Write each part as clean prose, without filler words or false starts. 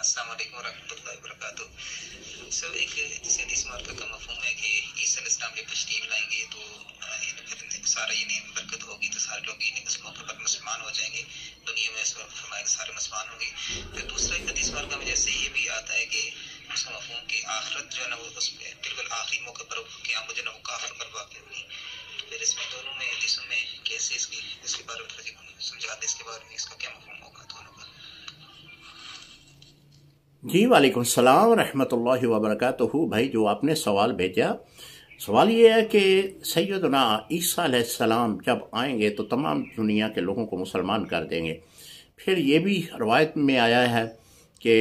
अस्सलाम वालेकुम रहमतुल्लाहि व बरकातुहू। सर एक जैसे हदीस मुबारक का मफहूम है कि ईसा अलैहिस्सलाम जब तशरीफ लाएंगे तो फिर सारा यानी बरकत होगी तो सारे लोग यानी उस मौके पर मुसलमान हो जाएंगे, दुनिया में फरमाएगा सारे मुसलमान होंगे। फिर दूसरा एक हदीस मुबारक में जैसे ये भी आता है कि उसका मफहूम कि आखिरत जो है ना वो उस बिल्कुल आखिरी मौके पर क़यामत जो है ना वो काफिर पर वाक़ होगी। फिर इसमें दोनों में हदीसों में कैसे इसके बारे में थोड़ा समझा दें, इसके बारे में इसका क्या मफहूम होगा दोनों का। जी वालेकुम सलाम रहमतुल्लाहि व बरकातुहू। भाई जो आपने सवाल भेजा, सवाल ये है कि सैयदना ईसा अलैहिस्सलाम जब आएंगे तो तमाम दुनिया के लोगों को मुसलमान कर देंगे। फिर ये भी रवायत में आया है कि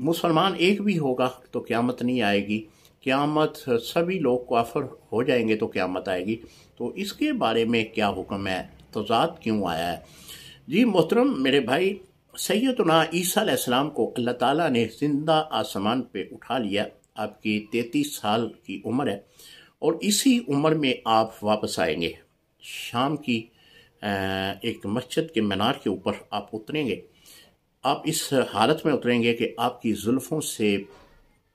मुसलमान एक भी होगा तो क़यामत नहीं आएगी, क़यामत सभी लोग काफिर हो जाएंगे तो क़यामत आएगी। तो इसके बारे में क्या हुक्म है, तज़ाद क्यों आया है? जी मोहतरम मेरे भाई, सैयदना ईसा अलैहिस्सलाम को अल्लाह ताला ने ज़िंदा आसमान पे उठा लिया। आपकी 33 साल की उम्र है और इसी उम्र में आप वापस आएंगे। शाम की एक मस्जिद के मीनार के ऊपर आप उतरेंगे। आप इस हालत में उतरेंगे कि आपकी जुल्फ़ों से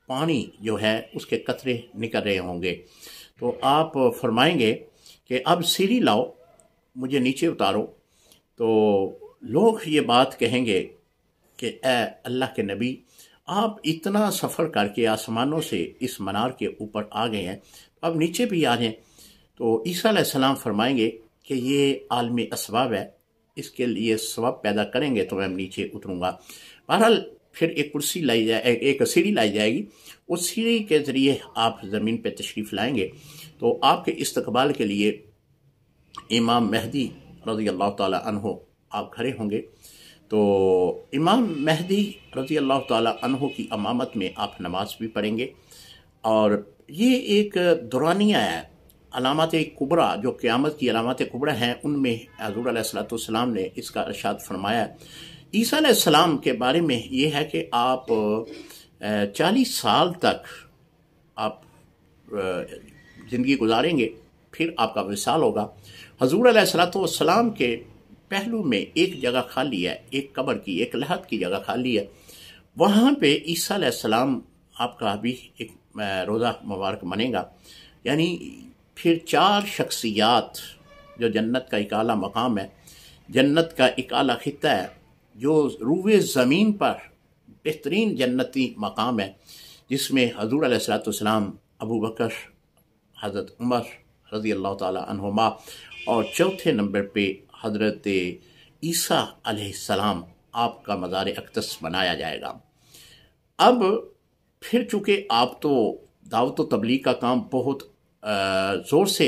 पानी जो है उसके कतरे निकल रहे होंगे। तो आप फरमाएंगे कि अब सीढ़ी लाओ, मुझे नीचे उतारो। तो लोग ये बात कहेंगे कि ए अल्लाह के नबी, आप इतना सफ़र करके आसमानों से इस मनार के ऊपर आ गए हैं, तो अब नीचे भी आ जाएं। तो ईसा अलैहिस्सलाम फरमाएंगे कि ये आलमी असबाब है, इसके लिए सवाब पैदा करेंगे तो मैं नीचे उतरूँगा। बहरहाल फिर एक कुर्सी लाई जाए, एक सीढ़ी लाई जाएगी। उस सीढ़ी के ज़रिए आप ज़मीन पर तशरीफ़ लाएंगे तो आपके इस्तकबाल के लिए इमाम महदी रज़ी अल्लाह ताला अन्हो आप खड़े होंगे। तो इमाम महदी रज़ी अल्लाह ताला अन्हो की इमामत में आप नमाज भी पढ़ेंगे। और ये एक दुरानिया है, अलामत कुबरा जो क़यामत की अलामत कुबरा हैं उनमें हुज़ूर अलैहिस्सलाम ने इसका इरशाद फरमाया। ईसा अलैहिस्सलाम के बारे में ये है कि आप 40 साल तक आप ज़िंदगी गुजारेंगे, फिर आपका विसाल होगा। हुज़ूर अलैहिस्सलाम के पहलू में एक जगह खाली है, एक कब्र की, एक लहद की जगह खाली है। वहाँ पे ईसा अलैहिस्सलाम आपका भी एक रोज़ा मुबारक बनेगा। यानी फिर 4 शख्सियात, जो जन्नत का एक आला मकाम है, जन्नत का एक आला खित्ता है, जो रूए ज़मीन पर बेहतरीन जन्नती मकाम है, जिसमें हुज़ूर अलैहिस्सलाम, अबू बकर, हज़रत उमर रज़ी अल्लाह ताला अन्हुमा और चौथे नंबर पे हज़रत ईसा अलैहिस्सलाम आपका मज़ार अक़दस बनाया जाएगा। अब फिर चूँकि आप तो दावत व तबलीग का काम बहुत ज़ोर से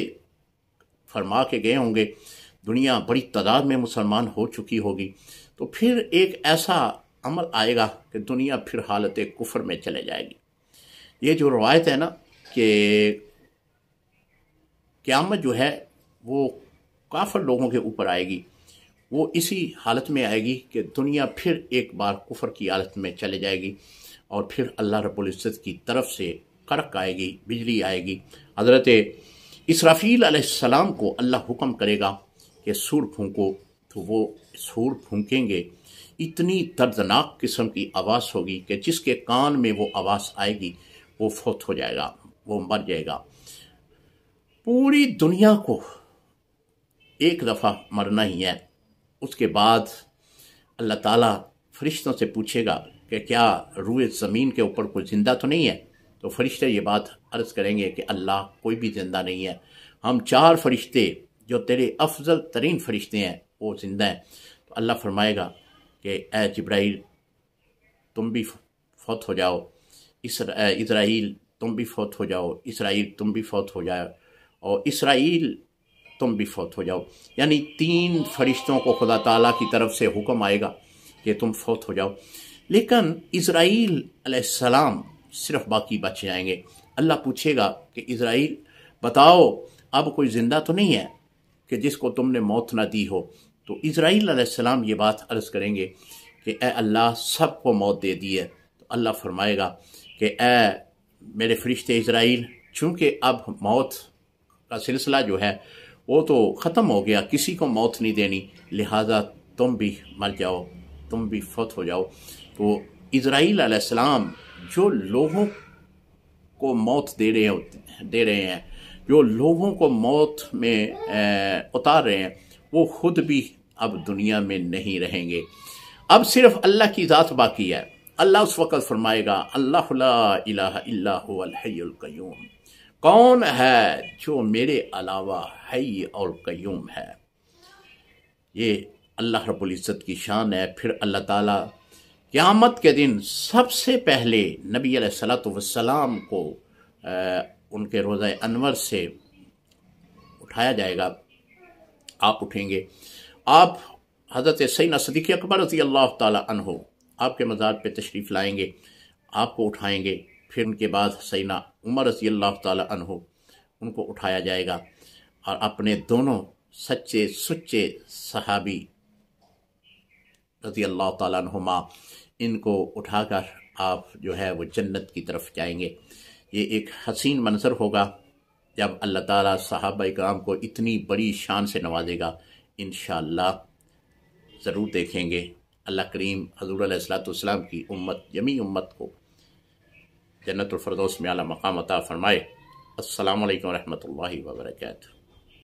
फरमा के गए होंगे, दुनिया बड़ी तादाद में मुसलमान हो चुकी होगी, तो फिर एक ऐसा अमल आएगा कि दुनिया फिर हालत कुफ्र में चले जाएगी। ये जो रवायत है ना कि क़यामत जो है वो काफ़िर लोगों के ऊपर आएगी, वो इसी हालत में आएगी कि दुनिया फिर एक बार कुफ्र की हालत में चले जाएगी और फिर अल्लाह रब्बुल इज़्ज़त की तरफ से कड़क आएगी, बिजली आएगी। हज़रत इसराफील अलैहिस्सलाम को अल्लाह हुक्म करेगा कि सूर फूंको, तो वो सूर फूंकेंगे। इतनी दर्दनाक किस्म की आवाज़ होगी कि जिसके कान में वो आवाज़ आएगी वो फौत हो जाएगा, वो मर जाएगा। पूरी दुनिया को एक दफ़ा मरना ही है। उसके बाद अल्लाह ताला फरिश्तों से पूछेगा कि क्या रूए ज़मीन के ऊपर कोई ज़िंदा तो नहीं है? तो फरिश्ते ये बात अर्ज़ करेंगे कि अल्लाह कोई भी ज़िंदा नहीं है, हम 4 फरिश्ते जो तेरे अफजल तरीन फरिश्ते हैं वो ज़िंदा हैं। तो अल्लाह फरमाएगा कि ए जिब्राइल तुम भी फौत हो जाओ, इज़राइल तुम भी फौत हो जाओ, इसराइल तुम भी फौत हो जाओ, और इसराइल तुम भी फौत हो जाओ। यानी 3 फरिश्तों को खुदा ताला की तरफ से हुक्म आएगा कि तुम फौत हो जाओ। लेकिन इज़राइल अलैहिस्सलाम सिर्फ बाकी बच जाएंगे। अल्लाह पूछेगा कि इज़राइल बताओ अब कोई ज़िंदा तो नहीं है कि जिसको तुमने मौत ना दी हो? तो इज़राइल अलैहिस्सलाम ये बात अर्ज़ करेंगे कि ए अल्लाह सबको मौत दे दी है। तो अल्लाह फरमाएगा कि ए मेरे फरिश्ते इज़राइल, चूँकि अब मौत का सिलसिला जो है वो तो ख़त्म हो गया, किसी को मौत नहीं देनी, लिहाजा तुम भी मर जाओ, तुम भी फौत हो जाओ। तो इज़राइल अलैहिस्सलाम जो लोगों को मौत दे रहे हैं, जो लोगों को मौत में उतार रहे हैं, वो खुद भी अब दुनिया में नहीं रहेंगे। अब सिर्फ अल्लाह की ज़ात बाकी है। अल्लाह उस वक़्त फरमाएगा अल्लाहु ला इलाहा इल्ला हुवल हय्युल क़य्यूम, कौन है जो मेरे अलावा हय्य और क़य्यूम है। ये अल्लाह रब्बुल इज़्ज़त की शान है। फिर अल्लाह ताला क़यामत के दिन सबसे पहले नबी अलैहिस्सलातु वस्सलाम को उनके रोज़ा अनवर से उठाया जाएगा। आप उठेंगे, आप हज़रत सैयदना सिद्दीक़ अकबर रज़ी अल्लाह ताला अन्हु आपके मज़ार पे तशरीफ़ लाएंगे, आपको उठाएंगे। फिर उनके बाद सैयदना उमर रज़ी अल्लाह ताला अन्हु उनको उठाया जाएगा और अपने दोनों सच्चे सुच्चे सहाबी रज़ी अल्लाह ताला अन्हुमा इनको उठाकर आप जो है वो जन्नत की तरफ जाएंगे। ये एक हसीन मंज़र होगा जब अल्लाह ताला सहाबा इकराम को इतनी बड़ी शान से नवाजेगा। इंशाअल्लाह ज़रूर देखेंगे। अल्लाह करीम हज़ूर अलैहिस्सलातु वस्सलाम की उम्मत, जमी उम्मत को जन्नतुल फ़िरदौस में आला मकाम अता फ़रमाए। अस्सलामु अलैकुम व रहमतुल्लाहि व बरकातुहू।